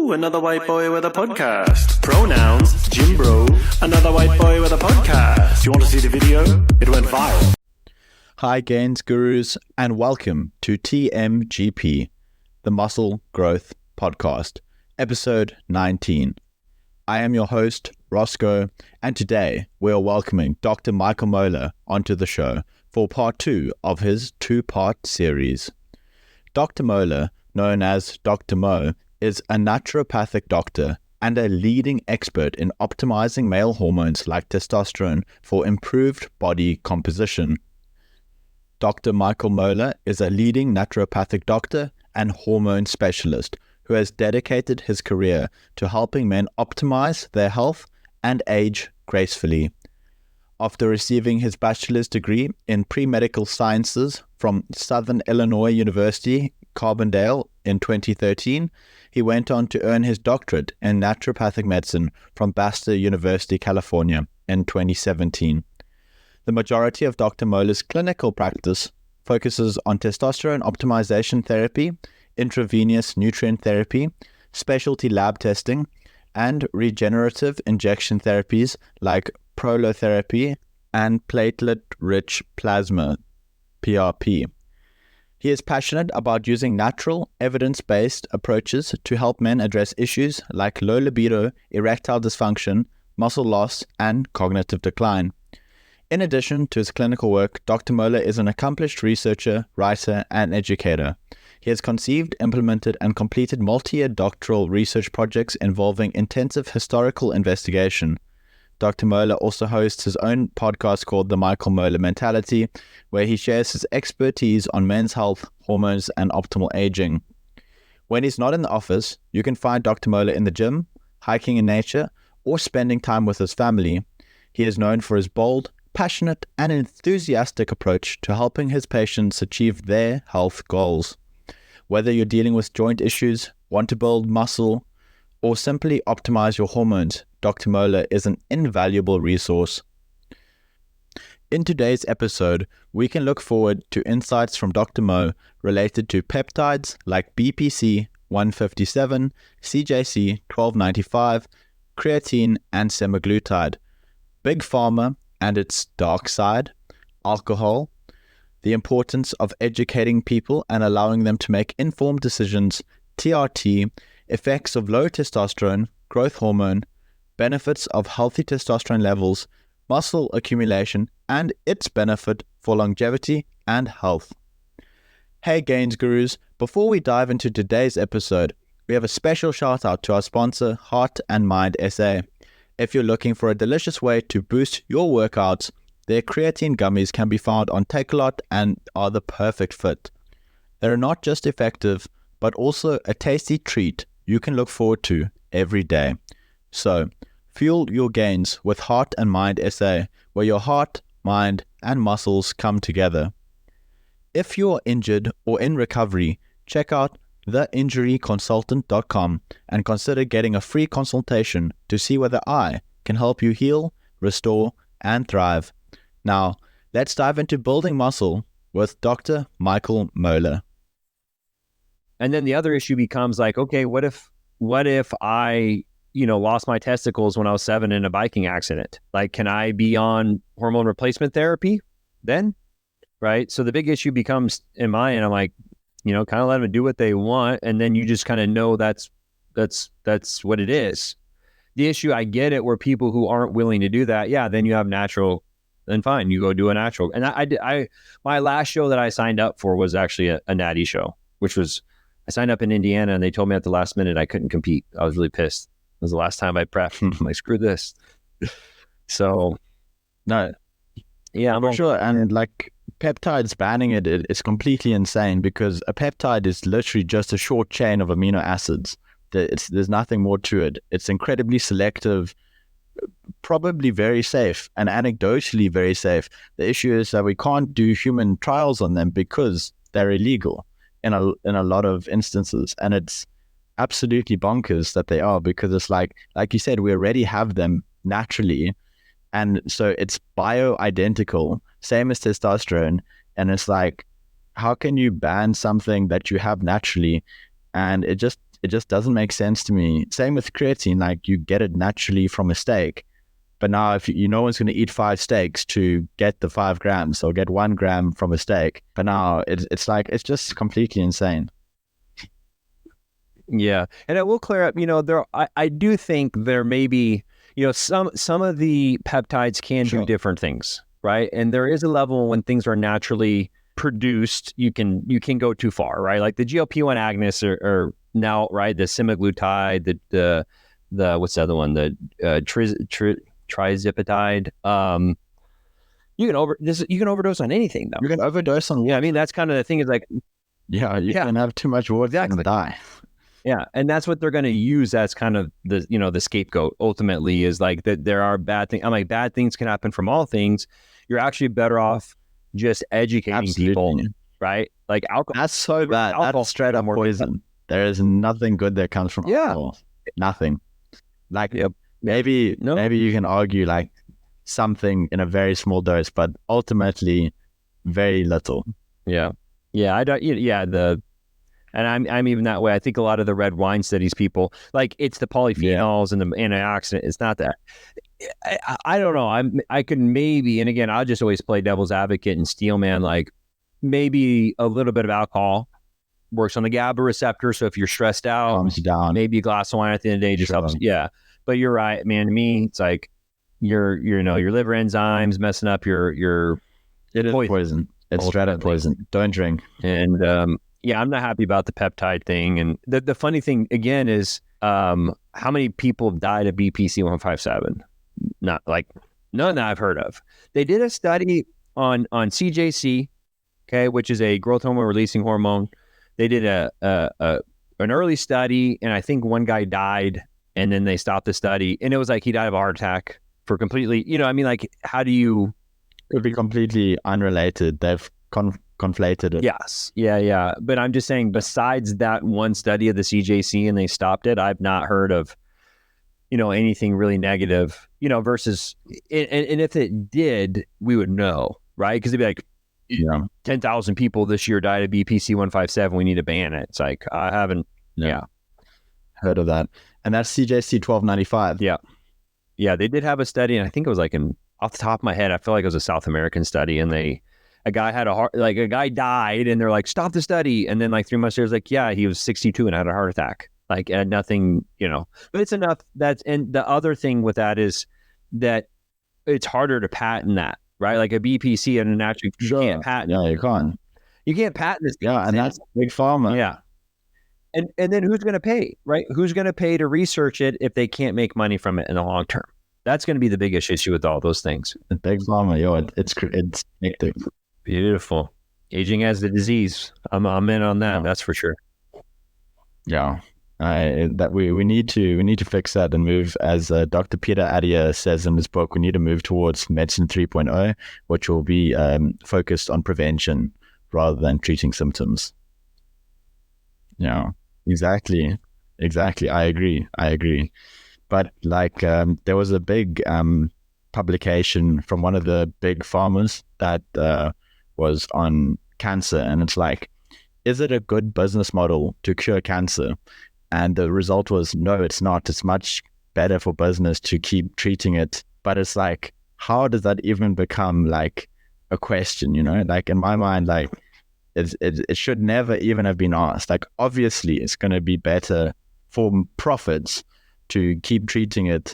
Ooh, another white boy with a podcast. Pronouns, Jim Bro. Another white boy with a podcast. You want to see the video? It went viral. Hi Gains Gurus, and welcome to TMGP, the Muscle Growth Podcast, episode 19. I am your host, Roscoe, and today we are welcoming Dr. Michael Moeller onto the show for part 2 of his 2-part series. Dr. Moeller, known as Dr. Moe, is a naturopathic doctor and a leading expert in optimizing male hormones like testosterone for improved body composition. Dr. Michael Moeller is a leading naturopathic doctor and hormone specialist who has dedicated his career to helping men optimize their health and age gracefully. After receiving his bachelor's degree in pre-medical sciences from Southern Illinois University Carbondale in 2013, he went on to earn his doctorate in naturopathic medicine from Bastyr University California in 2017. The majority of Dr. Moeller's clinical practice focuses on testosterone optimization therapy, intravenous nutrient therapy, specialty lab testing, and regenerative injection therapies like prolotherapy and platelet-rich plasma, PRP. He is passionate about using natural, evidence-based approaches to help men address issues like low libido, erectile dysfunction, muscle loss, and cognitive decline. In addition to his clinical work, Dr. Moeller is an accomplished researcher, writer, and educator. He has conceived, implemented, and completed multi-year doctoral research projects involving intensive historical investigation. Dr. Moeller also hosts his own podcast called The Michael Moeller Mentality, where he shares his expertise on men's health, hormones, and optimal aging. When he's not in the office, you can find Dr. Moeller in the gym, hiking in nature, or spending time with his family. He is known for his bold, passionate, and enthusiastic approach to helping his patients achieve their health goals. Whether you're dealing with joint issues, want to build muscle, or simply optimize your hormones, Dr. Moeller is an invaluable resource. In today's episode, we can look forward to insights from Dr. Moe related to peptides like BPC 157, CJC 1295, creatine, and semaglutide, big pharma and its dark side, alcohol, the importance of educating people and allowing them to make informed decisions, TRT, effects of low testosterone, growth hormone, benefits of healthy testosterone levels, muscle accumulation, and its benefit for longevity and health. Hey Gains Gurus, before we dive into today's episode, we have a special shout out to our sponsor, Heart and Mind SA. If you're looking for a delicious way to boost your workouts, their creatine gummies can be found on Takealot and are the perfect fit. They're not just effective, but also a tasty treat you can look forward to every day. So, fuel your gains with Heart and Mind SA, where your heart, mind, and muscles come together. If you are injured or in recovery, check out theinjuryconsultant.com and consider getting a free consultation to see whether I can help you heal, restore, and thrive. Now, let's dive into building muscle with Dr. Michael Moeller. And then the other issue becomes like, okay, what if I, lost my testicles when I was 7 in a biking accident? Like, can I be on hormone replacement therapy then? Right? So the big issue becomes in my end, I'm like, kind of let them do what they want. And then you just kind of know that's what it is. The issue, I get it, where people who aren't willing to do that, yeah, then you have natural, then fine, you go do a natural. And I my last show that I signed up for was actually a natty show, which was, I signed up in Indiana and they told me at the last minute I couldn't compete. I was really pissed. It was the last time I prepped. I'm like, screw this. So, No, yeah, I'm sure. And like peptides banning it is completely insane because a peptide is literally just a short chain of amino acids. There's nothing more to it. It's incredibly selective, probably very safe, and anecdotally very safe. The issue is that we can't do human trials on them because they're illegal in a lot of instances, and it's absolutely bonkers that they are, because it's like you said, we already have them naturally, and so it's bio-identical, same as testosterone, and it's like, how can you ban something that you have naturally? And it just it just doesn't make sense to me. Same with creatine, like you get it naturally from a steak. But now if no one's going to eat 5 steaks to get the 5 grams or get 1 gram from a steak. But now it's like, it's just completely insane. Yeah. And I will clear up, I do think there may be, some of the peptides can do different things, right? And there is a level when things are naturally produced, you can go too far, right? Like the GLP-1 agonists are now, right? The semaglutide, the what's the other one? The trizipatide. You can overdose on anything, though. You can overdose on. Yeah, I mean that's kind of the thing. Is like, you can have too much water and die. Yeah, and that's what they're going to use as kind of the scapegoat. Ultimately, is like that there are bad things. I'm like, bad things can happen from all things. You're actually better off just educating people, right? Like alcohol. That's so bad. That's straight up poison. There is nothing good that comes from alcohol. Nothing. Like maybe you can argue like something in a very small dose, but ultimately very little. Yeah. I don't. And I'm even that way. I think a lot of the red wine studies people, like it's the polyphenols and the antioxidant. It's not that. I don't know. I could maybe, and again, I'll just always play devil's advocate and steel man. Like maybe a little bit of alcohol works on the GABA receptor. So if you're stressed out, calms you down. Maybe a glass of wine at the end of the day just helps. Yeah, but you're right, man. To me, it's like your liver enzymes messing up your. It is poison. It's straight up poison. Don't drink. And yeah, I'm not happy about the peptide thing. And the funny thing, again, is how many people have died of BPC 157? Not like none that I've heard of. They did a study on CJC, okay, which is a growth hormone releasing hormone. They did an early study, and I think one guy died, and then they stopped the study. And it was like he died of a heart attack for completely, like, how do you... It would be completely unrelated. They've conflated it. Yes. Yeah. But I'm just saying, besides that one study of the CJC and they stopped it, I've not heard of, anything really negative, versus, and if it did, we would know, right? Because it'd be like, 10,000 people this year died of BPC 157. We need to ban it. It's like, I haven't, heard of that. And that's CJC 1295. Yeah. They did have a study, and I think it was like off the top of my head, I feel like it was a South American study, and a guy died, and they're like, stop the study. And then like 3 months later, like, yeah, he was 62 and had a heart attack. Like, and nothing, but it's enough. And the other thing with that is that it's harder to patent that, right? Like a BPC and a natural, you can't patent. Yeah, you can't. You can't patent this. Yeah, and that's big pharma. Yeah. And then who's going to pay, right? Who's going to pay to research it if they can't make money from it in the long term? That's going to be the biggest issue with all those things. The big pharma, it's hectic. Beautiful. Aging as the disease. I'm in on that. That's for sure. Yeah. That we need to fix that and move, as Dr. Peter Attia says in his book, we need to move towards medicine 3.0, which will be focused on prevention rather than treating symptoms. Yeah, exactly. I agree. But like there was a big publication from one of the big pharmas that was on cancer, and it's like, is it a good business model to cure cancer? And the result was, no, it's not. It's much better for business to keep treating it. But it's like, how does that even become like a question, Like in my mind, like it should never even have been asked. Like obviously it's going to be better for profits to keep treating it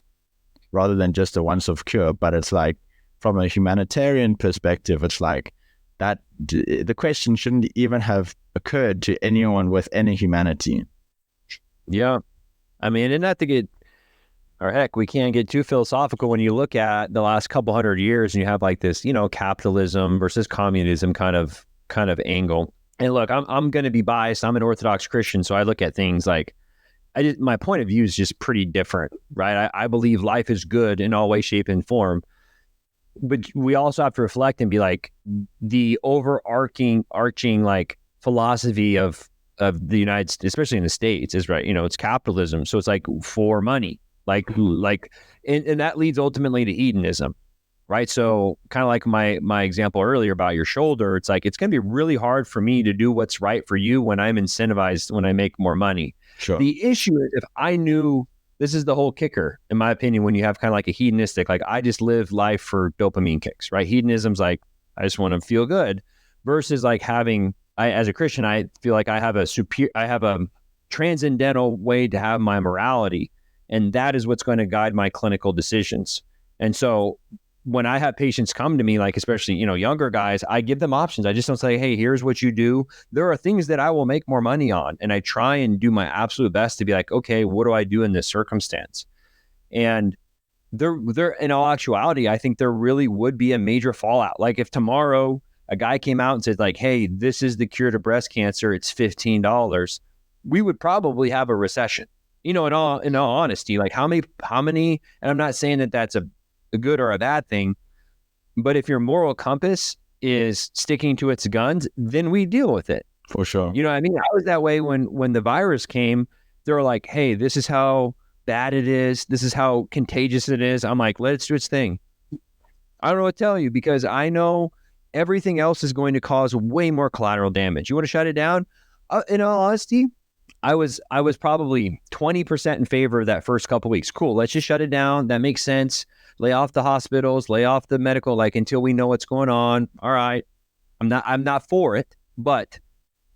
rather than just a once-off cure. But it's like, from a humanitarian perspective, it's like that the question shouldn't even have occurred to anyone with any humanity. Yeah. I mean, and not to get, or heck, we can't get too philosophical when you look at the last couple hundred years and you have like this, capitalism versus communism kind of angle. And look, I'm going to be biased. I'm an Orthodox Christian, so I look at things like, my point of view is just pretty different, right? I believe life is good in all way, shape, and form. But we also have to reflect and be like, the overarching like philosophy of the United States, especially in the States, is right. It's capitalism. So it's like for money, like, and that leads ultimately to hedonism, right? So kind of like my example earlier about your shoulder, it's like, it's going to be really hard for me to do what's right for you when I'm incentivized, when I make more money. Sure. The issue is if I knew, this is the whole kicker, in my opinion, when you have kind of like a hedonistic, like I just live life for dopamine kicks, right? Hedonism's like, I just want to feel good, versus like as a Christian, I feel like I have a transcendental way to have my morality. And that is what's going to guide my clinical decisions. And so when I have patients come to me, like especially, younger guys, I give them options. I just don't say, hey, here's what you do. There are things that I will make more money on. And I try and do my absolute best to be like, okay, what do I do in this circumstance? And there, in all actuality, I think there really would be a major fallout. Like if tomorrow a guy came out and said like, hey, this is the cure to breast cancer, it's $15, we would probably have a recession. In all honesty, like how many, and I'm not saying that that's a good or a bad thing, but if your moral compass is sticking to its guns, then we deal with it. For sure. You know what I mean? I was that way when the virus came. They were like, hey, this is how bad it is. This is how contagious it is. I'm like, let it do its thing. I don't know what to tell you, because I know everything else is going to cause way more collateral damage. You want to shut it down? In all honesty, I was probably 20% in favor of that first couple of weeks. Cool, let's just shut it down. That makes sense. Lay off the hospitals, lay off the medical, like until we know what's going on. All right. I'm not for it, but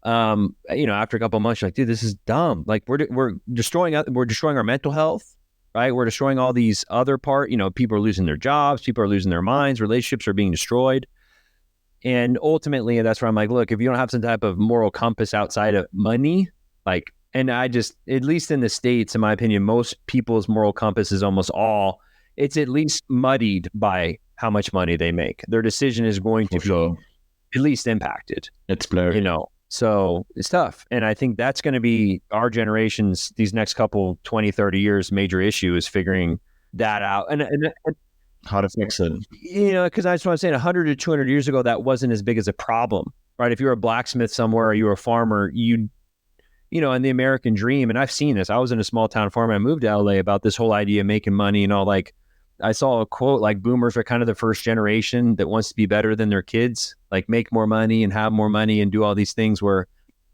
after a couple of months, you're like, dude, this is dumb. Like we're destroying our mental health, right? We're destroying all these other people are losing their jobs, people are losing their minds, relationships are being destroyed. And ultimately, that's where I'm like, look, if you don't have some type of moral compass outside of money, like, and I just, at least in the States, in my opinion, most people's moral compass is it's at least muddied by how much money they make. Their decision is going to be at least impacted. It's blurred. So it's tough. And I think that's going to be our generation's, these next couple 20, 30 years, major issue is figuring that out. And how to fix it. Because I just want to say 100 to 200 years ago, that wasn't as big as a problem, right? If you're a blacksmith somewhere or you're a farmer, in the American dream, and I've seen this, I was in a small town farm, and I moved to LA about this whole idea of making money and all. Like I saw a quote, like boomers are kind of the first generation that wants to be better than their kids, like make more money and have more money and do all these things, where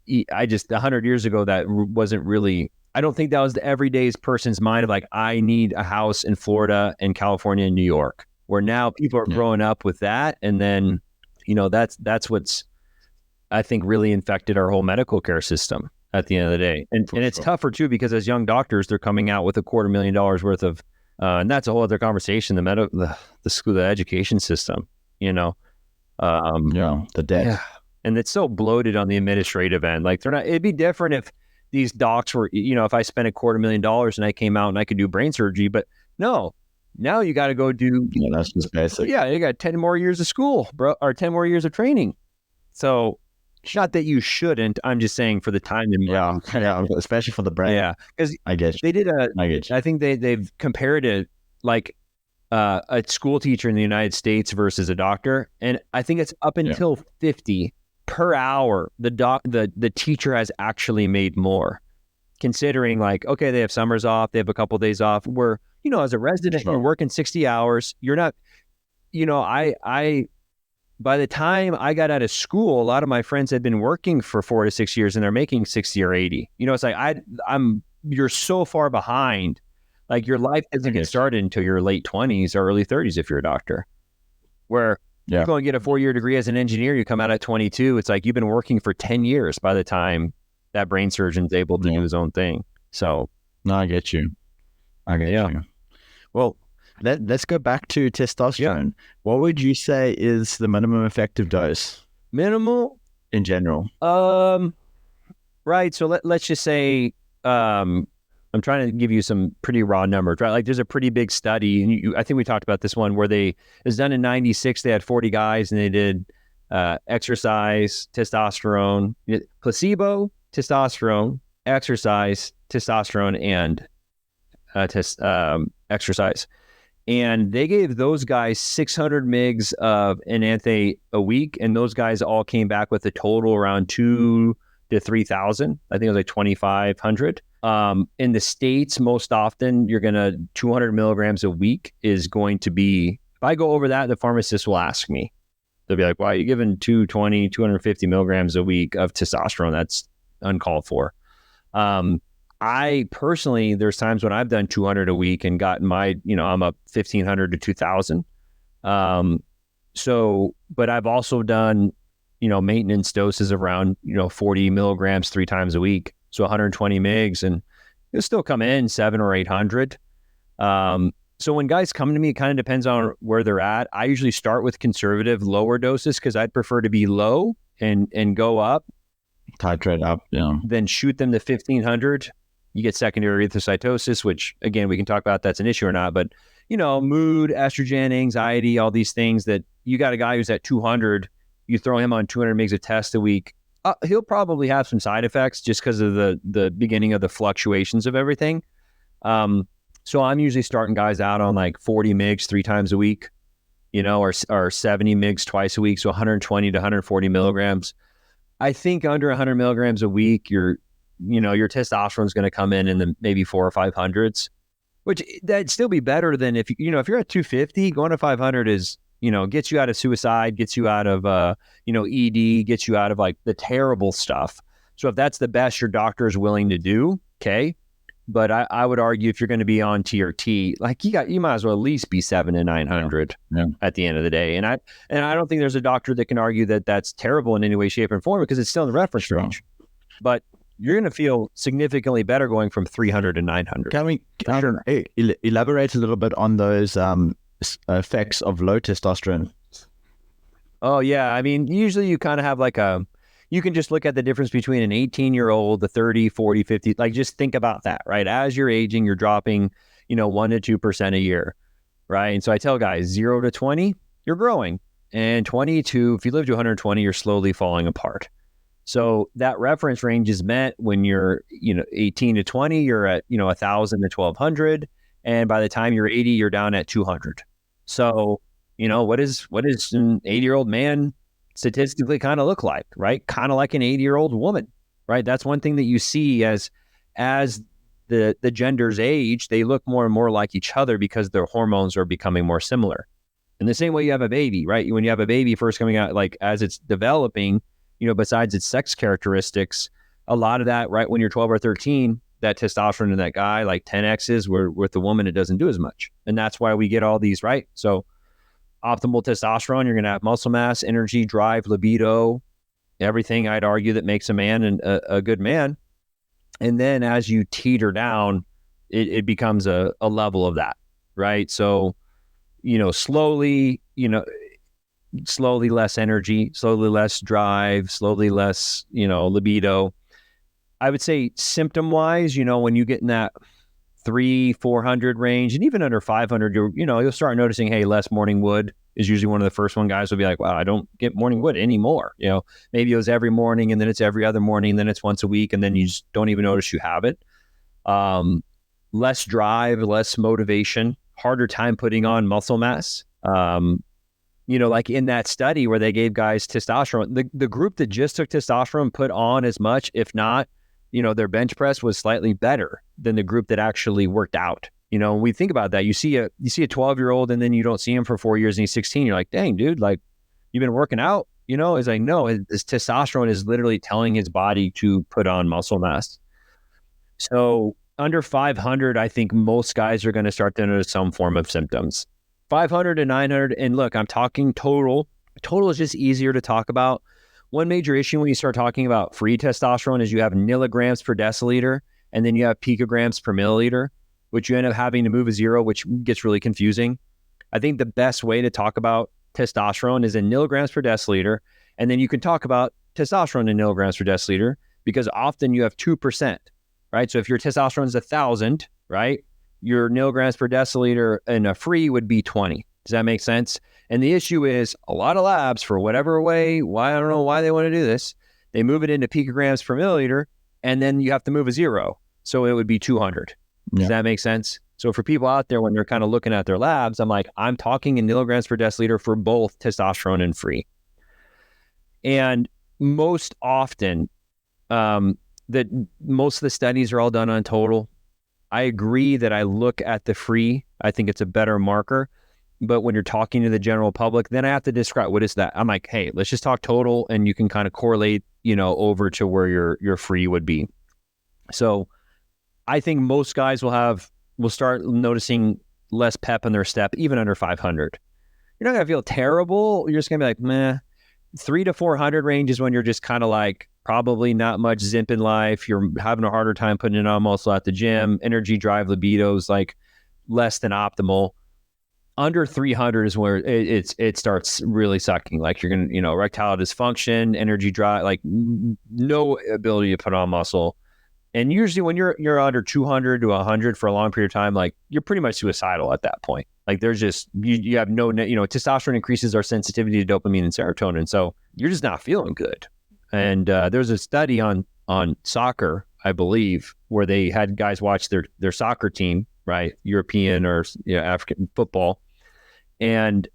100 years ago, that wasn't really, I don't think that was the everyday person's mind of like, I need a house in Florida and California and New York, where now people are growing up with that. And then, that's what's, I think, really infected our whole medical care system at the end of the day. And it's tougher too, because as young doctors, they're coming out with $250,000 worth of, and that's a whole other conversation, the school, the education system, the debt. Yeah. And it's so bloated on the administrative end. Like it'd be different if these docs were, if I spent $250,000 and I came out and I could do brain surgery, but no, now you got to go do. Yeah, that's just basic. Yeah. You got 10 more years of school, bro, or 10 more years of training. So it's not that you shouldn't, I'm just saying for the time. Yeah. Especially for the brain. Yeah. Because I get you. They did I think they've compared it like a school teacher in the United States versus a doctor. And I think it's up until 50 per hour, the teacher has actually made more, considering like, okay, they have summers off, they have a couple of days off, where, as a resident, you're working 60 hours. You're not, by the time I got out of school, a lot of my friends had been working for 4 to 6 years and they're making 60 or 80. It's like, you're so far behind. Like your life doesn't get started until your late 20s or early 30s if you're a doctor, where you go and get a 4-year degree as an engineer, you come out at 22. It's like you've been working for 10 years by the time that brain surgeon's able to do his own thing. So, no, I get you. You. Well, let's go back to testosterone. Yeah. What would you say is the minimum effective dose? Minimal? In general. Right. So let's just say, I'm trying to give you some pretty raw numbers, right? Like there's a pretty big study, and I think we talked about this one, where it was done in 96. They had 40 guys and they did exercise, testosterone, placebo, testosterone, exercise, testosterone, and exercise. And they gave those guys 600 mgs of enanthe a week, and those guys all came back with a total around 2,000 to 3,000. I think it was like 2,500. In the States, most often, 200 milligrams a week is going to be, if I go over that, the pharmacist will ask me. They'll be like, why are you giving 250 milligrams a week of testosterone? That's uncalled for. I personally, there's times when I've done 200 a week and gotten I'm up 1,500 to 2,000. But I've also done, maintenance doses around, 40 milligrams 3 times a week. So 120 mgs, and it'll still come in 700 or 800. So when guys come to me, it kind of depends on where they're at. I usually start with conservative lower doses because I'd prefer to be low and go up. Titrate up, Then shoot them to 1,500. You get secondary erythrocytosis, which again, we can talk about if that's an issue or not, but mood, estrogen, anxiety, all these things that you got a guy who's at 200, you throw him on 200 mgs of test a week. He'll probably have some side effects just because of the beginning of the fluctuations of everything. So I'm usually starting guys out on like 40 mgs 3 times a week, or 70 mgs twice a week. So 120 to 140 milligrams. I think under 100 milligrams a week, your testosterone is going to come in the maybe 400 or 500s, which that'd still be better than if you're at 250, going to 500 is, gets you out of suicide, gets you out of, ED, gets you out of like the terrible stuff. So if that's the best your doctor is willing to do, okay. But I would argue if you're going to be on TRT, like you might as well at least be 700 to 900 at the end of the day. And I don't think there's a doctor that can argue that that's terrible in any way, shape, and form because it's still in the reference range. But you're going to feel significantly better going from 300 to 900. Can we elaborate a little bit on those effects of low testosterone? Oh, yeah. I mean, usually you kind of have like you can just look at the difference between an 18-year-old, the 30, 40, 50, like just think about that, right? As you're aging, you're dropping, 1% to 2% a year, right? And so I tell guys 0 to 20, you're growing. And 20 to, if you live to 120, you're slowly falling apart. So that reference range is met when you're, 18 to 20, you're at, 1,000 to 1,200. And by the time you're 80, you're down at 200. So, what is an 80-year-old man statistically kind of look like, right? Kind of like an 80-year-old woman, right? That's one thing that you see as the genders age, they look more and more like each other because their hormones are becoming more similar. In the same way you have a baby, right? When you have a baby first coming out, like as it's developing, besides its sex characteristics, a lot of that, right, when you're 12 or 13, that testosterone in that guy, like 10X's, where with the woman, it doesn't do as much. And that's why we get all these, right? So optimal testosterone, you're going to have muscle mass, energy, drive, libido, everything I'd argue that makes a man and a good man. And then as you teeter down, it becomes a level of that, right? So, slowly less energy, slowly less drive, slowly less, libido. I would say symptom wise, when you get in that 300-400 range and even under 500, you'll start noticing, hey, less morning wood is usually one of the first one. Guys will be like, wow, I don't get morning wood anymore. Maybe it was every morning and then it's every other morning and then it's once a week and then you just don't even notice you have it. Less drive, less motivation, harder time putting on muscle mass. Like in that study where they gave guys testosterone, the group that just took testosterone put on as much, if not, their bench press was slightly better than the group that actually worked out. When we think about that, you see a 12-year-old and then you don't see him for 4 years and he's 16. You're like, dang, dude, like you've been working out, as I know, his testosterone is literally telling his body to put on muscle mass. So under 500, I think most guys are going to start to notice some form of symptoms. 500 to 900, and look, I'm talking total. Total is just easier to talk about. One major issue when you start talking about free testosterone is you have milligrams per deciliter, and then you have picograms per milliliter, which you end up having to move a zero, which gets really confusing. I think the best way to talk about testosterone is in milligrams per deciliter, and then you can talk about testosterone in milligrams per deciliter because often you have 2%, right? So if your testosterone is 1,000, right, your milligrams per deciliter in a free would be 20. Does that make sense? And the issue is a lot of labs, for whatever way, I don't know why they want to do this, they move it into picograms per milliliter, and then you have to move a zero. So it would be 200. Does that make sense? So for people out there, when they're kind of looking at their labs, I'm like, I'm talking in milligrams per deciliter for both testosterone and free. And most often, that most of the studies are all done on total. I agree that I look at the free. I think it's a better marker. But when you're talking to the general public, then I have to describe what is that. I'm like, hey, let's just talk total, and you can kind of correlate, over to where your free would be. So I think most guys will start noticing less pep in their step, even under 500. You're not going to feel terrible. You're just going to be like, meh. 300 to 400 range is when you're just kind of like probably not much zimp in life. You're having a harder time putting it on muscle at the gym. Energy, drive, libido is like less than optimal. Under 300 is where it starts really sucking. Like you're going to, erectile dysfunction, energy drive, like no ability to put on muscle. And usually when you're under 200 to 100 for a long period of time, like you're pretty much suicidal at that point. Like there's just, you have no, testosterone increases our sensitivity to dopamine and serotonin. So you're just not feeling good. And there's a study on soccer, I believe, where they had guys watch their soccer team, right? European or African football. And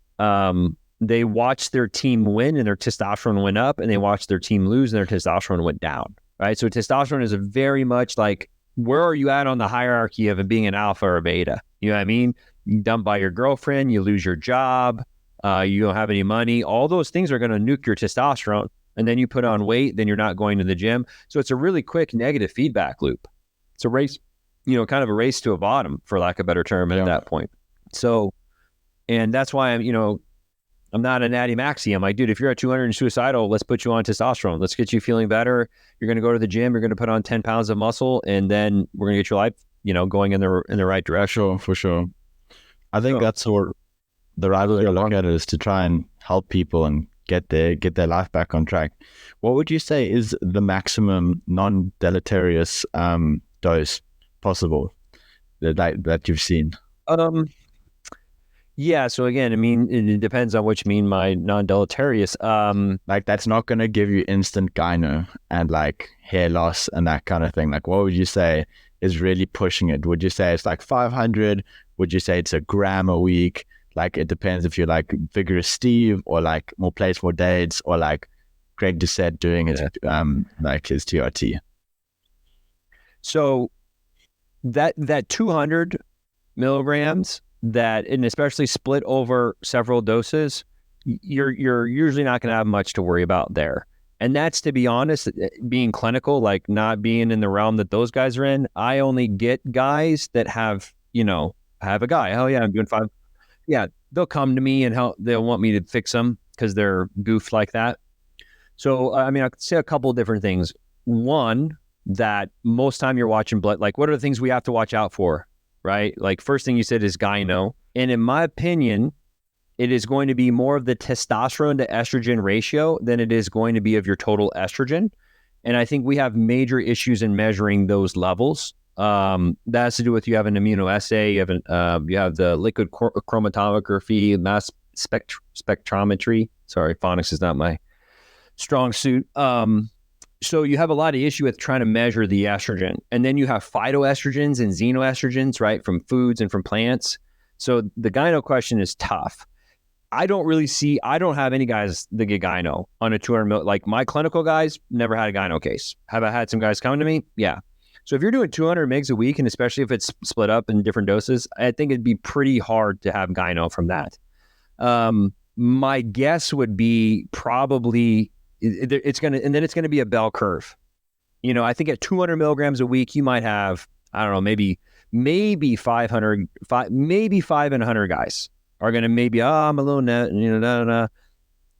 they watched their team win and their testosterone went up, and they watched their team lose and their testosterone went down, right? So testosterone is a very much like, where are you at on the hierarchy of being an alpha or a beta? You know what I mean? You dumped by your girlfriend, you lose your job, you don't have any money. All those things are going to nuke your testosterone. And then you put on weight, then you're not going to the gym. So it's a really quick negative feedback loop. It's a race, kind of a race to a bottom, for lack of a better term, at that point. So, and that's why I'm not a natty maxi. I'm like, dude, if you're at 200 and suicidal, let's put you on testosterone. Let's get you feeling better. You're going to go to the gym. You're going to put on 10 pounds of muscle, and then we're going to get your life, going in the right direction. For sure. I think that's what the right way to look at it is, to try and help people and get their life back on track. What would you say is the maximum non-deleterious dose possible that you've seen? Yeah. So again, it depends on what you mean by non-deleterious. Like that's not going to give you instant gyno and like hair loss and that kind of thing. Like what would you say is really pushing it? Would you say it's like 500? Would you say it's a gram a week? Like it depends if you're like Vigorous Steve or like more plates, more dates, or like Greg Doucette doing his like his TRT. So that 200 milligrams, and especially split over several doses, you're usually not going to have much to worry about there. And that's, to be honest, being clinical, like not being in the realm that those guys are in. I only get guys that have a guy. Oh yeah, I'm doing 5. Yeah, they'll come to me and they'll want me to fix them because they're goofed like that. So, I could say a couple of different things. One, that most time you're watching blood, like what are the things we have to watch out for, right? Like first thing you said is gyno. And in my opinion, it is going to be more of the testosterone to estrogen ratio than it is going to be of your total estrogen. And I think we have major issues in measuring those levels. That has to do with, you have an immunoassay, you have the liquid chromatography, mass spectrometry. Sorry, phonics is not my strong suit. So you have a lot of issue with trying to measure the estrogen. And then you have phytoestrogens and xenoestrogens, right, from foods and from plants. So the gyno question is tough. I don't have any guys that get gyno on a 200 mil. Like my clinical guys never had a gyno case. Have I had some guys come to me? Yeah. So if you're doing 200 mgs a week, and especially if it's split up in different doses, I think it'd be pretty hard to have gyno from that. My guess would be probably it's going to be a bell curve. I think at 200 milligrams a week, you might have, I don't know, maybe 500, maybe 5 and 100 guys are going to I'm a little net,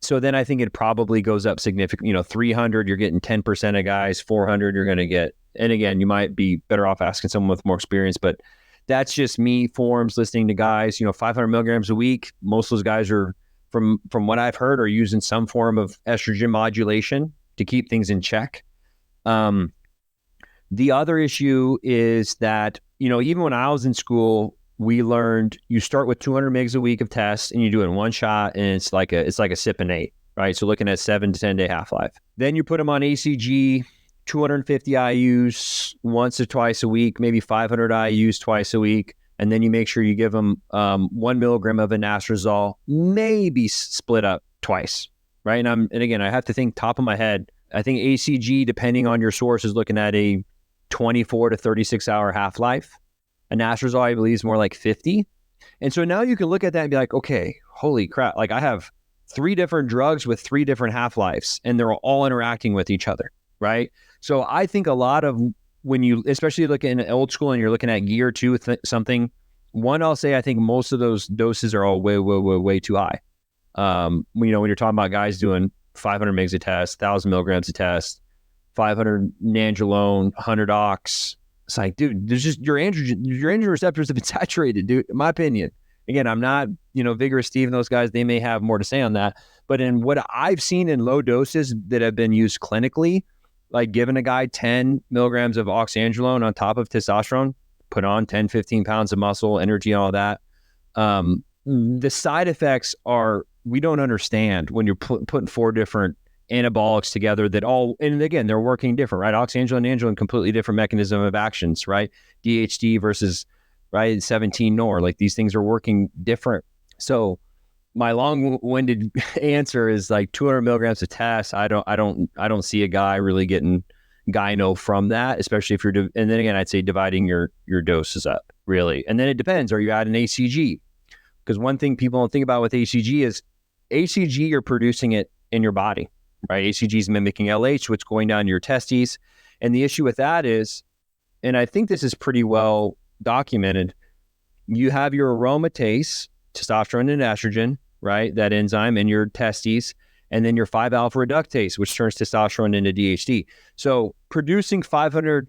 So then I think it probably goes up significantly. 300, you're getting 10% of guys. 400, you're going to get, and again, you might be better off asking someone with more experience, but that's just me, forums, listening to guys, 500 milligrams a week. Most of those guys are, from what I've heard, are using some form of estrogen modulation to keep things in check. The other issue is that, even when I was in school, we learned you start with 200 mgs a week of tests and you do it in one shot, and it's like a sip and 8, right? So looking at 7 to 10 day half-life. Then you put them on ACG, 250 IUs once or twice a week, maybe 500 IUs twice a week. And then you make sure you give them 1 milligram of anastrozole, maybe split up twice, right? And again, I have to think top of my head. I think ACG, depending on your source, is looking at a 24 to 36 hour half-life. Anastrozole, I believe, is more like 50. And so now you can look at that and be like, okay, holy crap. Like I have 3 different drugs with 3 different half-lives, and they're all interacting with each other, right? So I think a lot of when you, especially look in old school and you're looking at gear too with something, one, I'll say I think most of those doses are all way too high. When you're talking about guys doing 500 mgs a test, 1,000 milligrams a test, 500 nandrolone, 100 ox. It's like, dude, there's just your androgen receptors have been saturated, dude. In my opinion. Again, I'm not, Vigorous Steve and those guys, they may have more to say on that. But in what I've seen in low doses that have been used clinically, like giving a guy 10 milligrams of oxandrolone on top of testosterone, put on 10, 15 pounds of muscle, energy, and all that. The side effects are, we don't understand when you're putting 4 different anabolics together that all, and again, they're working different, right? Oxandrolone and androlone, completely different mechanism of actions, right? DHT versus, right, 17 nor, like these things are working different. So my long-winded answer is like 200 milligrams of test. I don't see a guy really getting gyno from that, especially if you're, and then again, I'd say dividing your doses up, really. And then it depends. Are you at an ACG? Because one thing people don't think about with ACG is ACG, you're producing it in your body, right? ACG is mimicking LH, which is going down to your testes. And the issue with that is, and I think this is pretty well documented, you have your aromatase, testosterone and estrogen, right? That enzyme in your testes, and then your 5-alpha reductase, which turns testosterone into DHT. So producing 500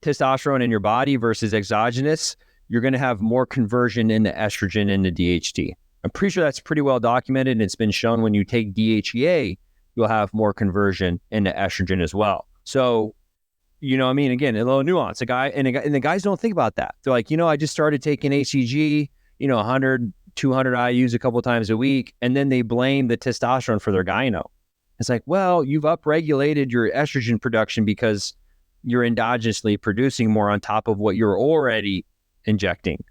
testosterone in your body versus exogenous, you're going to have more conversion into estrogen into DHT. I'm pretty sure that's pretty well documented, and it's been shown when you take DHEA, you'll have more conversion into estrogen as well. So, again, a little nuance. The guys don't think about that. They're like, I just started taking ACG, 100, 200 IUs a couple times a week, and then they blame the testosterone for their gyno. It's like, well, you've upregulated your estrogen production because you're endogenously producing more on top of what you're already injecting.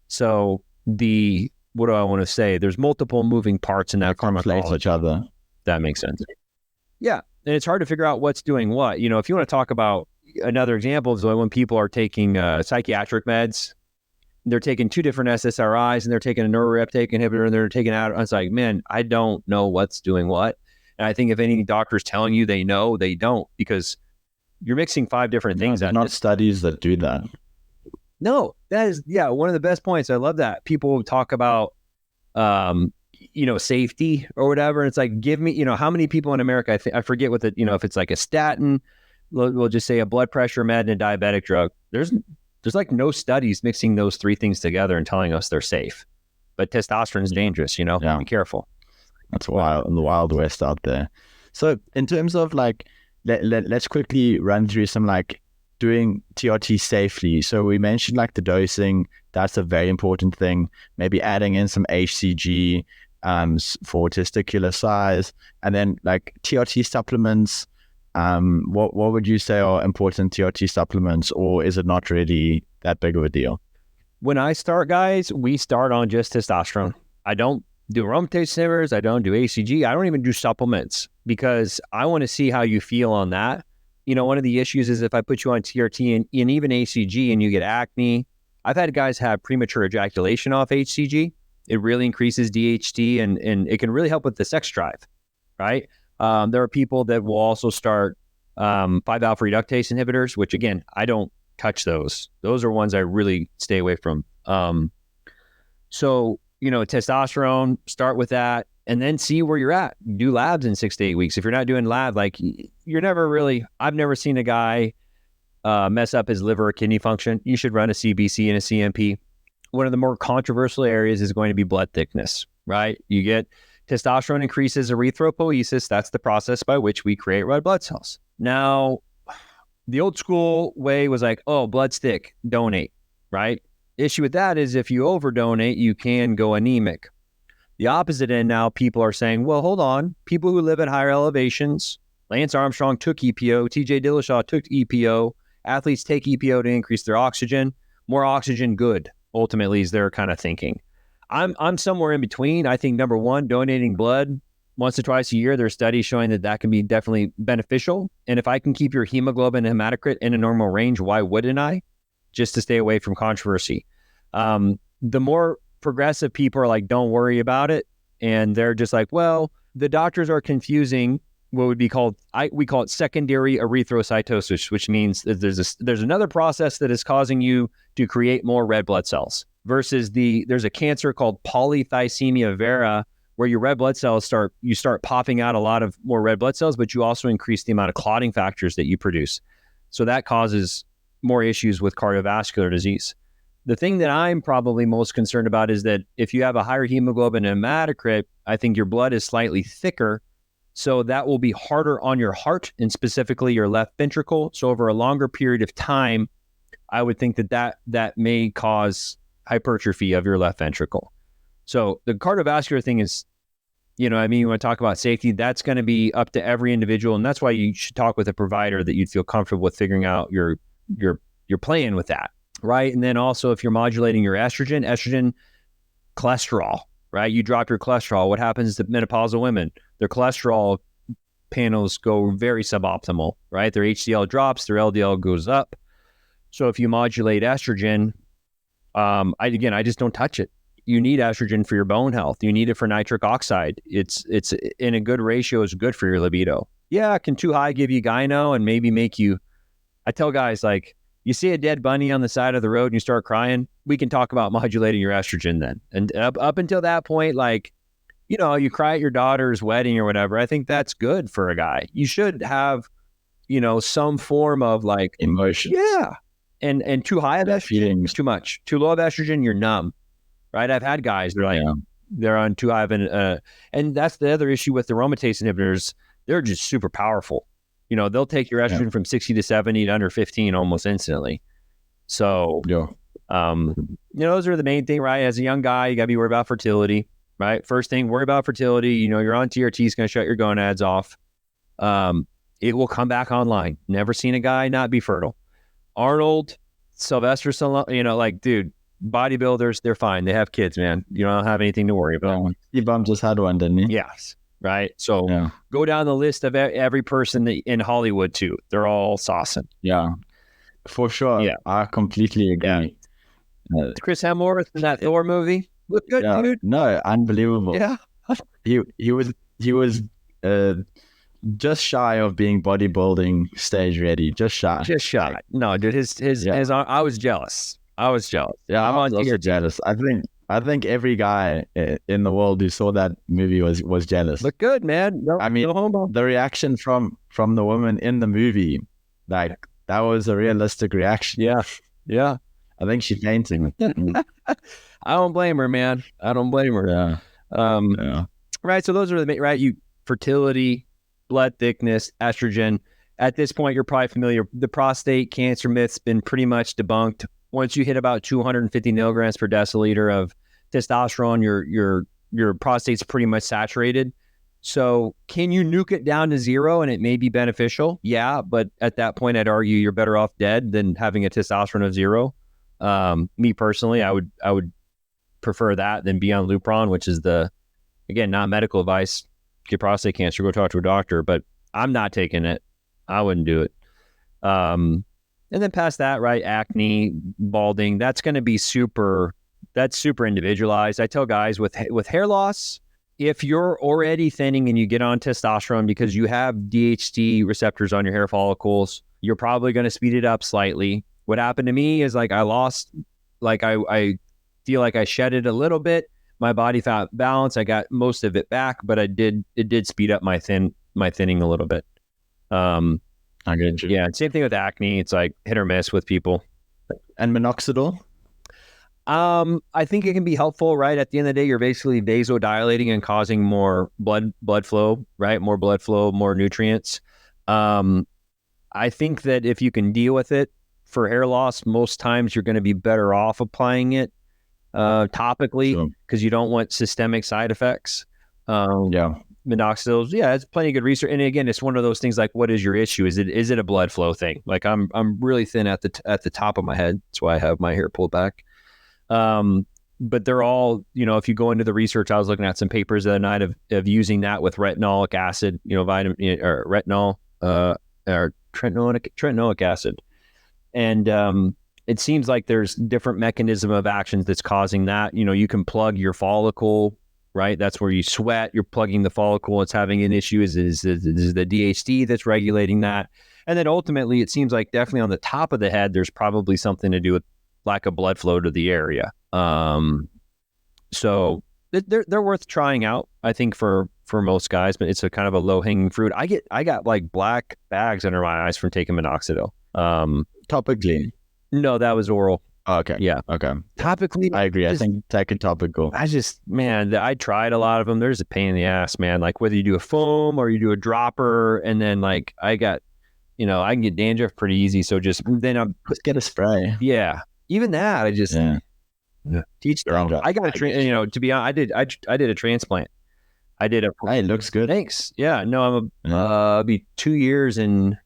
So what do I want to say? There's multiple moving parts in that pharmacology. Each other. That makes sense. Yeah. And it's hard to figure out what's doing what. If you want to talk about another example is when people are taking psychiatric meds, they're taking 2 different SSRIs and they're taking a neuroreuptake inhibitor and they're taking out. It's like, man, I don't know what's doing what. And I think if any doctor's telling you they know, they don't, because you're mixing 5 different things. There's not studies that do that. No, that is, one of the best points. I love that. People talk about, safety or whatever. And it's like, give me, how many people in America, I forget what if it's like a statin, we'll just say a blood pressure med and a diabetic drug. There's like no studies mixing those 3 things together and telling us they're safe. But testosterone is dangerous, Yeah. Be careful. That's wild, in the Wild West out there. So in terms of like, let's quickly run through some like doing TRT safely. So we mentioned like the dosing, that's a very important thing. Maybe adding in some HCG for testicular size, and then like TRT supplements. What would you say are important TRT supplements, or is it not really that big of a deal? When I start, guys, we start on just testosterone. I don't do aromatase inhibitors. I don't do ACG. I don't even do supplements because I want to see how you feel on that. One of the issues is if I put you on TRT and even ACG and you get acne. I've had guys have premature ejaculation off HCG. It really increases DHT and it can really help with the sex drive, right? There are people that will also start 5-alpha reductase inhibitors, which again, I don't touch those. Those are ones I really stay away from. So, testosterone, start with that and then see where you're at. Do labs in 6 to 8 weeks. If you're not doing lab, like I've never seen a guy mess up his liver or kidney function. You should run a CBC and a CMP. One of the more controversial areas is going to be blood thickness, right? You get testosterone increases erythropoiesis. That's the process by which we create red blood cells. Now, the old school way was like, oh, blood's thick, donate, right? Issue with that is if you overdonate, you can go anemic. The opposite end now, people are saying, well, hold on. People who live at higher elevations, Lance Armstrong took EPO, TJ Dillashaw took EPO, athletes take EPO to increase their oxygen. More oxygen, good, ultimately, is their kind of thinking. I'm somewhere in between. I think, number one, donating blood once or twice a year, there are studies showing that can be definitely beneficial. And if I can keep your hemoglobin and hematocrit in a normal range, why wouldn't I? Just to stay away from controversy. The more progressive people are like, don't worry about it. And they're just like, well, the doctors are confusing what would be called, we call it secondary erythrocytosis, which means that there's another process that is causing you to create more red blood cells versus there's a cancer called polycythemia vera, where your red blood cells start popping out a lot of more red blood cells, but you also increase the amount of clotting factors that you produce. So that causes more issues with cardiovascular disease. The thing that I'm probably most concerned about is that if you have a higher hemoglobin and hematocrit, I think your blood is slightly thicker. So that will be harder on your heart and specifically your left ventricle. So over a longer period of time, I would think that may cause hypertrophy of your left ventricle. So the cardiovascular thing is, you want to talk about safety, that's going to be up to every individual. And that's why you should talk with a provider that you'd feel comfortable with figuring out your plan with that. Right. And then also if you're modulating your estrogen, cholesterol, right? You drop your cholesterol. What happens to menopausal women? Their cholesterol panels go very suboptimal, right? Their HDL drops, their LDL goes up. So if you modulate estrogen, I just don't touch it. You need estrogen for your bone health. You need it for nitric oxide. It's in a good ratio is good for your libido. Yeah, can too high give you gyno and maybe make you, I tell guys like, you see a dead bunny on the side of the road and you start crying, we can talk about modulating your estrogen then. And up until that point, like, you cry at your daughter's wedding or whatever, I think that's good for a guy. You should have, some form of like emotion. Yeah. And too high of estrogen is too much. Too low of estrogen, you're numb. Right? I've had guys, they're like, they're on too high of and that's the other issue with the aromatase inhibitors. They're just super powerful. They'll take your estrogen from 60 to 70 to under 15 almost instantly. So, those are the main thing, right? As a young guy, you got to be worried about fertility, right? First thing, worry about fertility. You're on TRT, it's going to shut your gonads off. It will come back online. Never seen a guy not be fertile. Arnold, Sylvester Stallone, dude, bodybuilders, they're fine. They have kids, man. You don't have anything to worry about. T-Bomb just had one, didn't he? Yes. Right. So go down the list of every person in Hollywood too. They're all saucing. Yeah, for sure. Yeah, I completely agree. Yeah. Chris Hemsworth in that Thor movie looked good, dude. No, unbelievable. Yeah. he was just shy of being bodybuilding stage ready. Just shy. No, dude. His I was jealous. Yeah, I'm also jealous. I think every guy in the world who saw that movie was jealous. Look good, man. No homo. The reaction from the woman in the movie, like that was a realistic reaction. Yeah. I think she fainted. I don't blame her, man. I don't blame her. Yeah. Right. So those are the main, right? Fertility, blood thickness, estrogen. At this point, you're probably familiar. The prostate cancer myth's been pretty much debunked. Once you hit about 250 milligrams per deciliter of testosterone, your prostate's pretty much saturated. So can you nuke it down to zero and it may be beneficial? Yeah, but at that point, I'd argue you're better off dead than having a testosterone of zero. Me personally, I would prefer that than be on Lupron, which is again, not medical advice. Get prostate cancer, go talk to a doctor, but I'm not taking it. I wouldn't do it. And then past that, right, acne, balding, that's going to be super individualized. I tell guys with hair loss, if you're already thinning and you get on testosterone because you have DHT receptors on your hair follicles, you're probably going to speed it up slightly. What happened to me is like I lost, like I feel like I shedded a little bit. My body fat balance, I got most of it back, but it did speed up my thinning a little bit. I get you. Yeah, same thing with acne. It's like hit or miss with people. And minoxidil? I think it can be helpful, right? At the end of the day, you're basically vasodilating and causing more blood flow, right? More blood flow, more nutrients. I think that if you can deal with it for hair loss, most times you're going to be better off applying it topically because you don't want systemic side effects. Minoxidil, it's plenty of good research. And again, it's one of those things like, what is your issue? Is it a blood flow thing? Like I'm really thin at the top of my head. That's why I have my hair pulled back. But they're all, if you go into the research, I was looking at some papers the other night of using that with retinoic acid, vitamin or retinol, or tretinoic acid. And, it seems like there's different mechanism of actions that's causing that. You can plug your follicle right? That's where you sweat, you're plugging the follicle, it's having an issue, is the DHT that's regulating that. And then ultimately, it seems like definitely on the top of the head, there's probably something to do with lack of blood flow to the area. So they're worth trying out, I think, for most guys, but it's a kind of a low-hanging fruit. I got like black bags under my eyes from taking minoxidil. Topically? No, that was oral. Oh, okay. Yeah. Okay. Topically, I agree. I think take a topical. I tried a lot of them. There's a pain in the ass, man. Like whether you do a foam or you do a dropper, and then like I can get dandruff pretty easy. So just get a spray. Yeah. Even that, teach their own. I got to be honest, I did a transplant. Hey, it looks good. Thanks. Yeah. No, I'll be 2 years in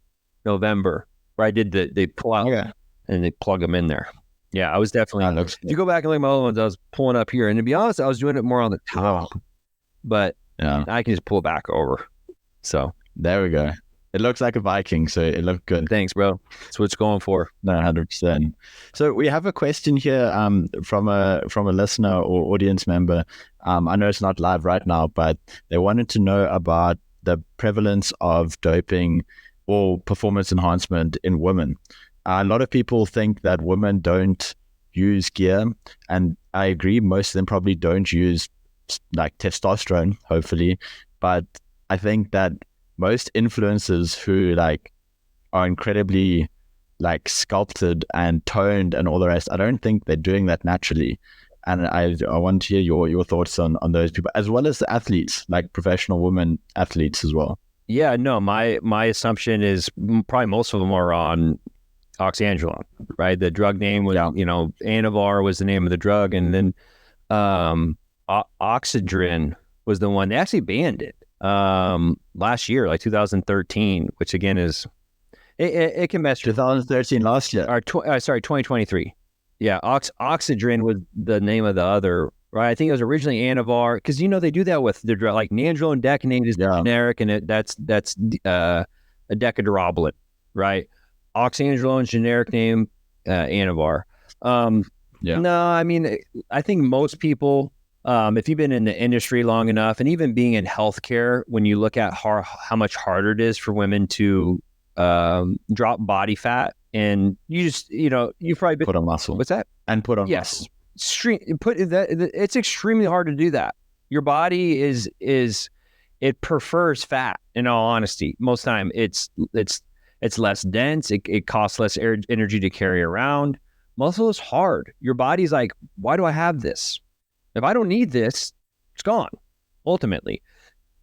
November where I did they pull out and they plug them in there. Yeah, I was definitely. If you go back and look at my other ones, I was pulling up here, and to be honest, I was doing it more on the top, but I can just pull it back over. So there we go. It looks like a Viking, so it looked good. Thanks, bro. That's what it's going for. No, 100%. So we have a question here from a listener or audience member. I know it's not live right now, but they wanted to know about the prevalence of doping or performance enhancement in women. A lot of people think that women don't use gear, and I agree. Most of them probably don't use like testosterone, hopefully, but I think that most influencers who like are incredibly like sculpted and toned and all the rest, I don't think they're doing that naturally. And I want to hear your thoughts on those people, as well as the athletes, like professional women athletes as well. Yeah, no, my assumption is probably most of them are on oxandrolone, right? The drug name was, Anavar was the name of the drug. And then Oxygen was the one. They actually banned it last year, like 2013, which again is, it can mess. 2013 last year. Or 2023. Yeah, Oxygen was the name of the other, right? I think it was originally Anavar, because they do that with the drug, like Nandrolone Decanate is generic, and that's a Decadurabolin, right? Oxandrolone's generic name, Anavar. No, I mean, I think most people, if you've been in the industry long enough, and even being in healthcare, when you look at how much harder it is for women to drop body fat, and you just, you've probably been, put on muscle. What's that? And put on muscle. Yes. It's extremely hard to do that. Your body it prefers fat, in all honesty. Most time it's less dense. It costs less energy to carry around. Muscle is hard. Your body's like, why do I have this? If I don't need this, it's gone, ultimately.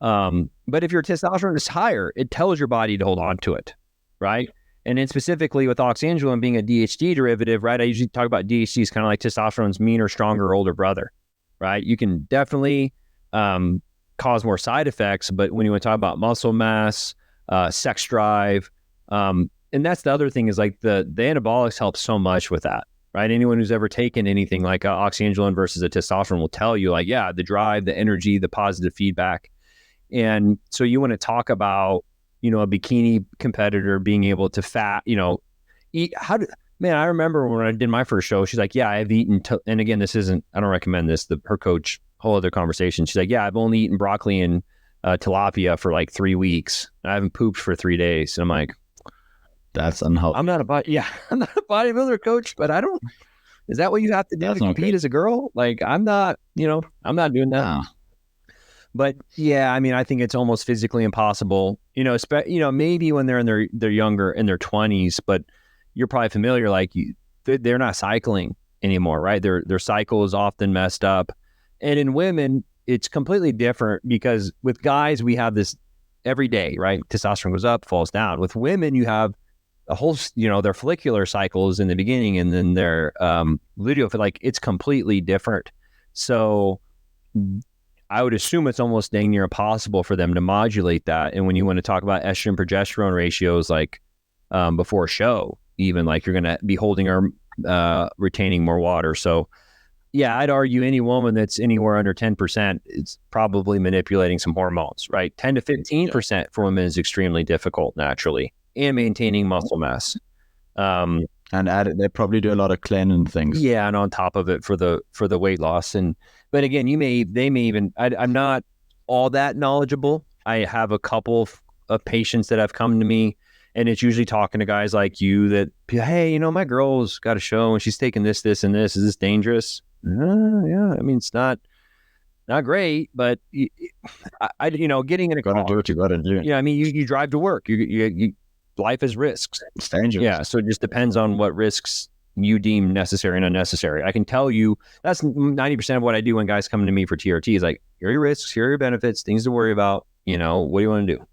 But if your testosterone is higher, it tells your body to hold on to it, right? And then specifically with oxandrolone being a DHT derivative, right? I usually talk about DHT as kind of like testosterone's meaner, stronger, older brother, right? You can definitely cause more side effects, but when you want to talk about muscle mass, sex drive, and that's the other thing is like the anabolics help so much with that, right? Anyone who's ever taken anything like oxandrolone versus a testosterone will tell you like, yeah, the drive, the energy, the positive feedback. And so you want to talk about, a bikini competitor being able to eat. I remember when I did my first show, she's like, yeah, I've eaten, and again, I don't recommend this, her coach, whole other conversation. She's like, yeah, I've only eaten broccoli and tilapia for like 3 weeks. I haven't pooped for 3 days. And I'm like, that's unhealthy. I'm not a bodybuilder, coach, but is that what you have to do to compete as a girl? Like, I'm not doing that. No. But yeah, I mean, I think it's almost physically impossible, maybe when they're in their younger, in their 20s, but you're probably familiar, like they're not cycling anymore, right? Their cycle is often messed up. And in women, it's completely different because with guys, we have this every day, right? Testosterone goes up, falls down. With women, you have a whole, their follicular cycles in the beginning, and then their luteal, like it's completely different. So I would assume it's almost dang near impossible for them to modulate that. And when you want to talk about estrogen progesterone ratios, like before a show, even like you're going to be holding or retaining more water. So yeah, I'd argue any woman that's anywhere under 10% is probably manipulating some hormones, right? 10 to 15% for women is extremely difficult naturally, and maintaining muscle mass. And they probably do a lot of clean and things. Yeah, and on top of it for the weight loss. But again, they may even, I'm not all that knowledgeable. I have a couple of patients that have come to me, and it's usually talking to guys like you that, hey, my girl's got a show and she's taking this, and this. Is this dangerous? Yeah, I mean, it's not great, but getting in a car. Gotta do what you gotta do. Yeah, I mean, you drive to work. You life is risks. It's dangerous. Yeah, so it just depends on what risks you deem necessary and unnecessary. I can tell you that's 90% of what I do when guys come to me for TRT is like, here are your risks, here are your benefits, things to worry about. What do you want to do?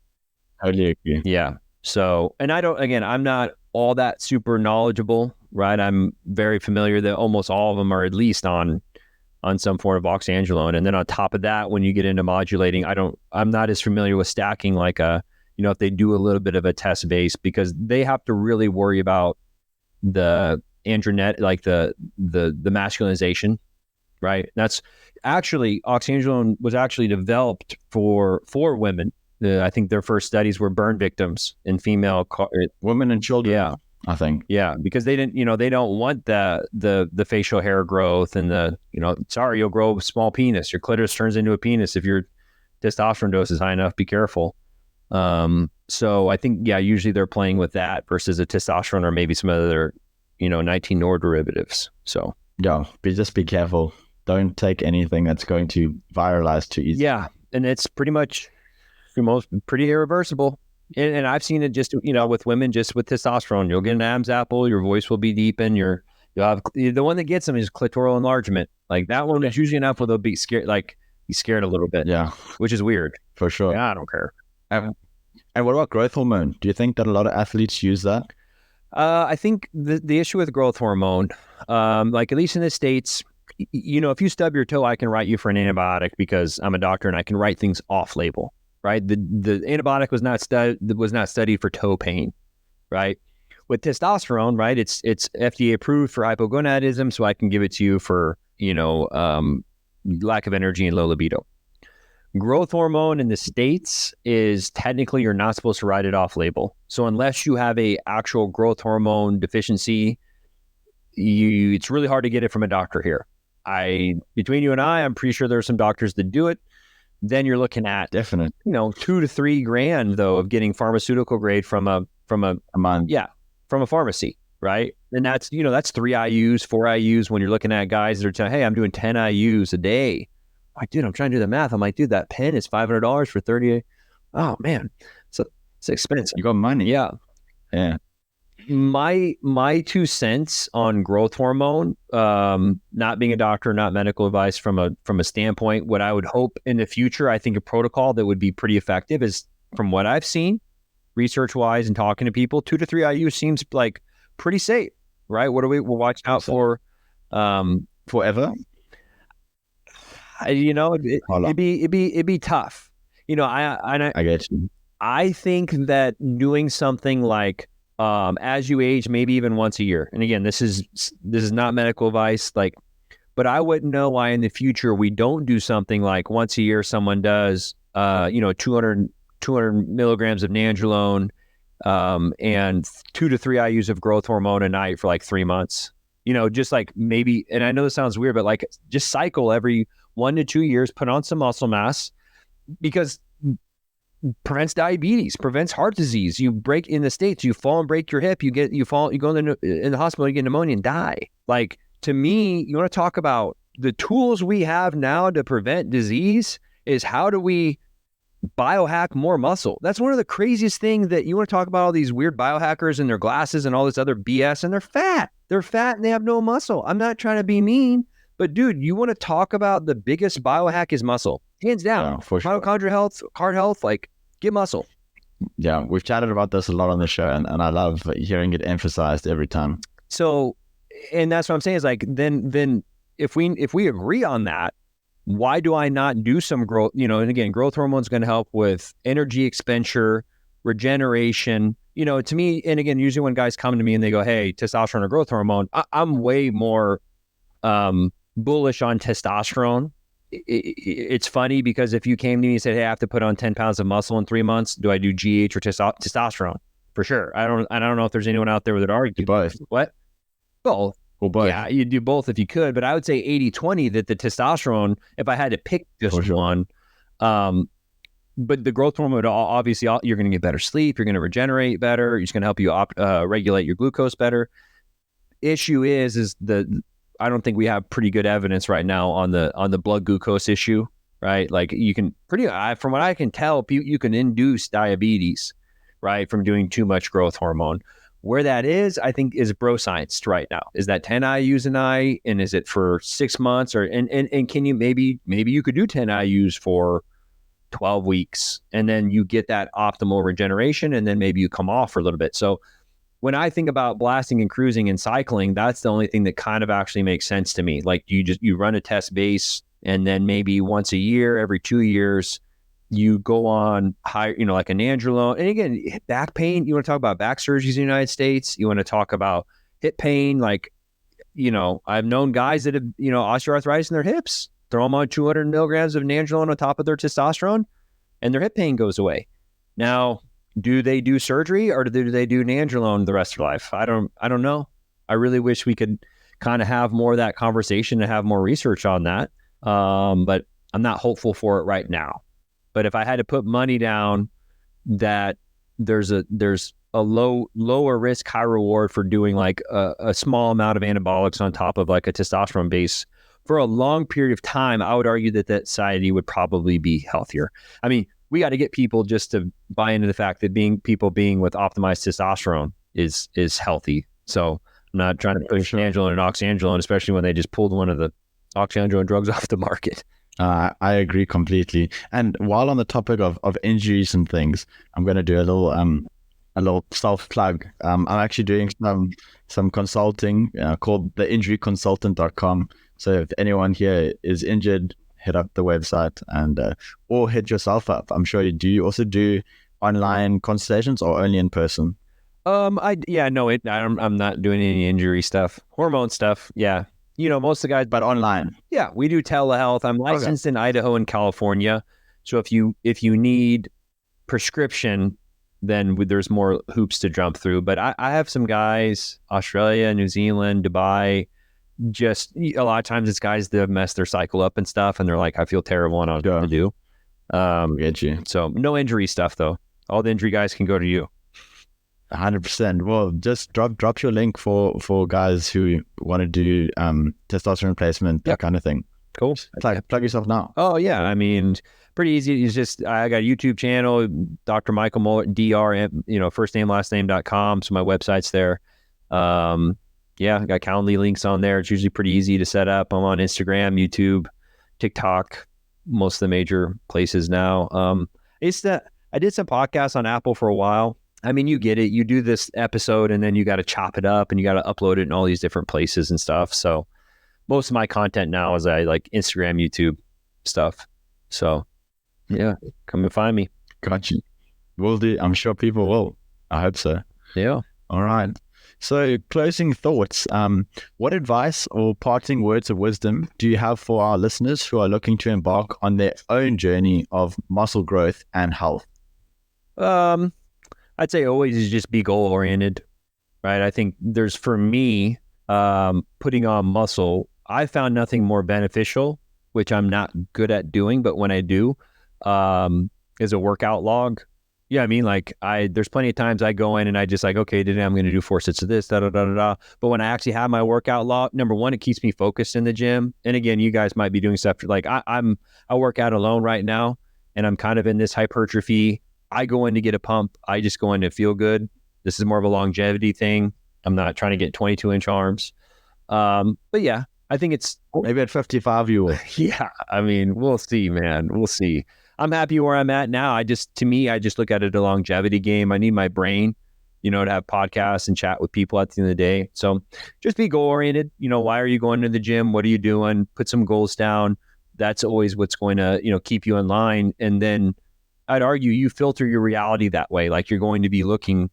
Totally agree. Yeah. So, and I'm not all that super knowledgeable, right? I'm very familiar that almost all of them are at least on some form of oxandrolone. And then on top of that, when you get into modulating, I'm not as familiar with stacking like if they do a little bit of a test base, because they have to really worry about the andronet, like the masculinization, right? That's actually, oxandrolone was actually developed for women. I think their first studies were burn victims in female women and children. Yeah, I think. Yeah, because they didn't, they don't want the facial hair growth and sorry, you'll grow a small penis. Your clitoris turns into a penis if your testosterone dose is high enough. Be careful. So I think, usually they're playing with that versus a testosterone or maybe some other, 19-nor derivatives. So yeah, just be careful. Don't take anything that's going to viralize too easy. Yeah, and it's pretty much pretty irreversible. And I've seen it just, with women, just with testosterone. You'll get an Adam's apple, your voice will be deepened, you'll have, the one that gets them is clitoral enlargement. Like that one is usually enough where they'll be scared, be scared a little bit. Yeah. Which is weird. For sure. Yeah, I don't care. And what about growth hormone? Do you think that a lot of athletes use that? I think the issue with growth hormone, at least in the States, if you stub your toe, I can write you for an antibiotic because I'm a doctor and I can write things off label, right? The antibiotic was not studied for toe pain, right? With testosterone, right? It's FDA approved for hypogonadism, so I can give it to you for lack of energy and low libido. Growth hormone in the States is technically you're not supposed to write it off label. So unless you have a actual growth hormone deficiency, it's really hard to get it from a doctor here. Between you and I'm pretty sure there are some doctors that do it. Then you're looking at definite, $2,000 to $3,000 though of getting pharmaceutical grade from a month. Yeah, from a pharmacy, right? And that's 3 IUs, 4 IUs when you're looking at guys that are saying, hey, I'm doing 10 IUs a day. I'm like, dude, I'm trying to do the math. I'm like, dude, that pen is $500 for 30. Oh man, so it's expensive. You got money. Yeah. Yeah. My 2 cents on growth hormone, not being a doctor, not medical advice from a standpoint, what I would hope in the future, I think a protocol that would be pretty effective is, from what I've seen, research wise and talking to people, 2 to 3 IU seems like pretty safe, right? What do we'll watch out for? Forever. It'd be tough. I get you. I think that doing something like as you age, maybe even once a year. And again, this is not medical advice, but I wouldn't know why in the future we don't do something like once a year someone does 200 milligrams of nandrolone and 2 to 3 IUs of growth hormone a night for 3 months. Just maybe, and I know this sounds weird, but just cycle every 1 to 2 years, put on some muscle mass, because prevents diabetes, prevents heart disease. You break in the States, you fall and break your hip, you go in the hospital, you get pneumonia and die. To me, you want to talk about the tools we have now to prevent disease is how do we biohack more muscle? That's one of the craziest things that you want to talk about, all these weird biohackers and their glasses and all this other BS, and they're fat. They're fat and they have no muscle. I'm not trying to be mean, but dude, you want to talk about the biggest biohack is muscle. Hands down. Yeah, for sure. Mitochondrial health, heart health, get muscle. Yeah, we've chatted about this a lot on the show, and I love hearing it emphasized every time. So, and that's what I'm saying is then if we agree on that, why do I not do some growth? And again, growth hormone is going to help with energy expenditure, regeneration. To me, and again, usually when guys come to me and they go, hey, testosterone or growth hormone, I'm way more bullish on testosterone. It's funny because if you came to me and said, hey, I have to put on 10 pounds of muscle in 3 months, do I do GH or testosterone? For sure. I don't know if there's anyone out there that argue both. What? Both. or both? Yeah, you do both if you could, but I would say 80-20 that the testosterone, if I had to pick just one, but the growth hormone, obviously, you're going to get better sleep, you're going to regenerate better, it's going to help you regulate your glucose better. Issue is I don't think we have pretty good evidence right now on the blood glucose issue, right? Like you can from what I can tell, you can induce diabetes, right, from doing too much growth hormone. Where that is, I think, is bro science right now. Is that 10 IUs an eye, and is it for 6 months, or and can you maybe you could do 10 IUs for 12 weeks, and then you get that optimal regeneration, and then maybe you come off for a little bit. So when I think about blasting and cruising and cycling, that's the only thing that kind of actually makes sense to me. Like you run a test base, and then maybe once a year, every 2 years, you go on high, like an nandrolone. And again, back pain, you want to talk about back surgeries in the United States. You want to talk about hip pain. Like, I've known guys that have, osteoarthritis in their hips, throw them on 200 milligrams of nandrolone on top of their testosterone, and their hip pain goes away. Now, do they do surgery, or do they do nandrolone the rest of their life? I don't know. I really wish we could kind of have more of that conversation and have more research on that. But I'm not hopeful for it right now. But if I had to put money down that there's a lower risk, high reward for doing like a small amount of anabolics on top of like a testosterone base for a long period of time, I would argue that society would probably be healthier. I mean, we got to get people just to buy into the fact that being with optimized testosterone is healthy. So I'm not trying to push nandrolone and oxandrolone, especially when they just pulled one of the oxandrolone drugs off the market. I agree completely. And while on the topic of injuries and things, I'm going to do a little self plug. I'm actually doing some consulting called theinjuryconsultant.com. So if anyone here is injured, hit up the website and or hit yourself up. I'm sure you do. You also do online consultations or only in person? I'm not doing any injury stuff, hormone stuff. Yeah. Most of the guys, but online. Yeah, we do telehealth. I'm licensed in Idaho and California. So if you need prescription, then there's more hoops to jump through. But I have some guys, Australia, New Zealand, Dubai, just a lot of times it's guys that have messed their cycle up and stuff. And they're like, I feel terrible and I don't know what to do. Get you. So no injury stuff though. All the injury guys can go to you. 100%. Well, just drop your link for guys who want to do testosterone replacement, that kind of thing. Cool. Plug yourself now. Oh yeah, I mean, pretty easy. It's just I got a YouTube channel, Dr Michael Moeller, Dr. First name last name.com. So my website's there. I got Calendly links on there. It's usually pretty easy to set up. I'm on Instagram, YouTube, TikTok, most of the major places now. I did some podcasts on Apple for a while. I mean, you get it. You do this episode and then you got to chop it up and you got to upload it in all these different places and stuff. So most of my content now is I like Instagram, YouTube stuff. So yeah, come and find me. Got you. Will do. I'm sure people will. I hope so. Yeah. All right. So closing thoughts, what advice or parting words of wisdom do you have for our listeners who are looking to embark on their own journey of muscle growth and health? I'd say always is just be goal oriented, right? I think there's, for me, putting on muscle, I found nothing more beneficial, which I'm not good at doing, but when I do, is a workout log. Yeah, I mean, like there's plenty of times I go in and I just like, okay, today I'm going to do 4 sets of this, da da da da da. But when I actually have my workout log, number one, it keeps me focused in the gym. And again, you guys might be doing stuff like I work out alone right now, and I'm kind of in this hypertrophy. I go in to get a pump. I just go in to feel good. This is more of a longevity thing. I'm not trying to get 22-inch arms. But yeah, I think it's maybe at 55 you will. Yeah, I mean, we'll see, man. We'll see. I'm happy where I'm at now. I just look at it a longevity game. I need my brain, to have podcasts and chat with people at the end of the day. So just be goal oriented. Why are you going to the gym? What are you doing? Put some goals down. That's always what's going to, keep you in line. And then I'd argue you filter your reality that way. Like you're going to be looking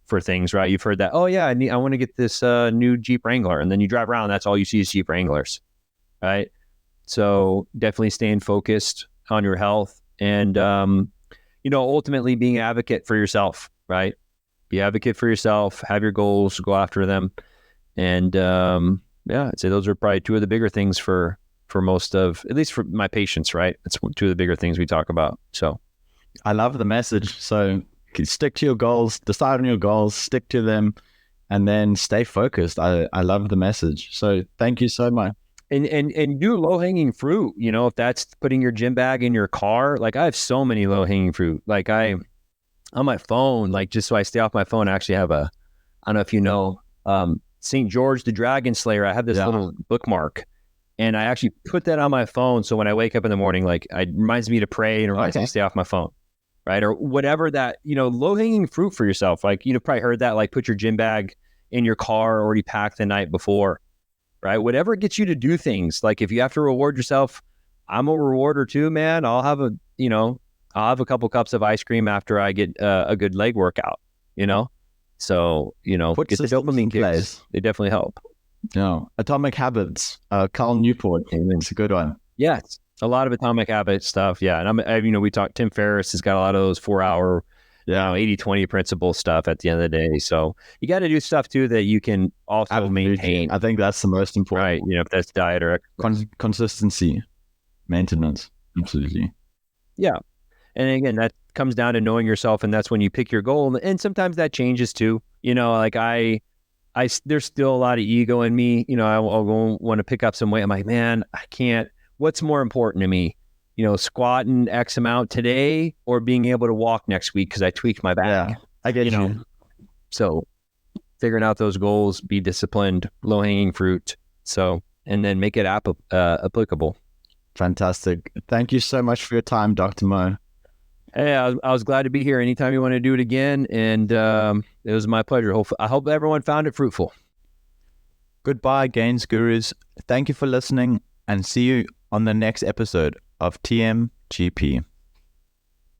for things, right? You've heard that, oh yeah, I want to get this new Jeep Wrangler. And then you drive around, that's all you see is Jeep Wranglers, right? So definitely staying focused on your health and, ultimately being an advocate for yourself, right? Be advocate for yourself, have your goals, go after them. And I'd say those are probably two of the bigger things for most of, at least for my patients, right? It's two of the bigger things we talk about. So I love the message. So stick to your goals, decide on your goals, stick to them, and then stay focused. I love the message. So thank you so much. And do low hanging fruit, if that's putting your gym bag in your car. Like I have so many low hanging fruit. Like on my phone, like just so I stay off my phone, I actually have I don't know if you know, St. George the Dragon Slayer. I have this little bookmark, and I actually put that on my phone. So when I wake up in the morning, like it reminds me to pray and reminds me to stay off my phone. Right. Or whatever that, low hanging fruit for yourself. Like you've probably heard that, like put your gym bag in your car already packed the night before. Right. Whatever gets you to do things. Like if you have to reward yourself, I'm a rewarder too, man. I'll have a couple cups of ice cream after I get a good leg workout, So, Put get the dopamine kicks. They definitely help. No. Atomic Habits, Carl Newport. It's a good one. Yes. A lot of Atomic Habits stuff. Yeah. And we talked, Tim Ferriss has got a lot of those 4-hour, 80-20 principle stuff at the end of the day. So you got to do stuff too that you can also maintain. I think that's the most important. Right. If that's diet or consistency, maintenance. Absolutely. Yeah. And again, that comes down to knowing yourself, and that's when you pick your goal. And sometimes that changes too. Like there's still a lot of ego in me. I'll want to pick up some weight. I'm like, man, I can't. What's more important to me? Squatting X amount today or being able to walk next week because I tweaked my back. Yeah, I get you. So figuring out those goals, be disciplined, low hanging fruit. So, and then make it applicable. Fantastic. Thank you so much for your time, Dr. Moe. Hey, I was glad to be here. Anytime you want to do it again. And it was my pleasure. I hope everyone found it fruitful. Goodbye, Gains Gurus. Thank you for listening, and see you on the next episode of TMGP.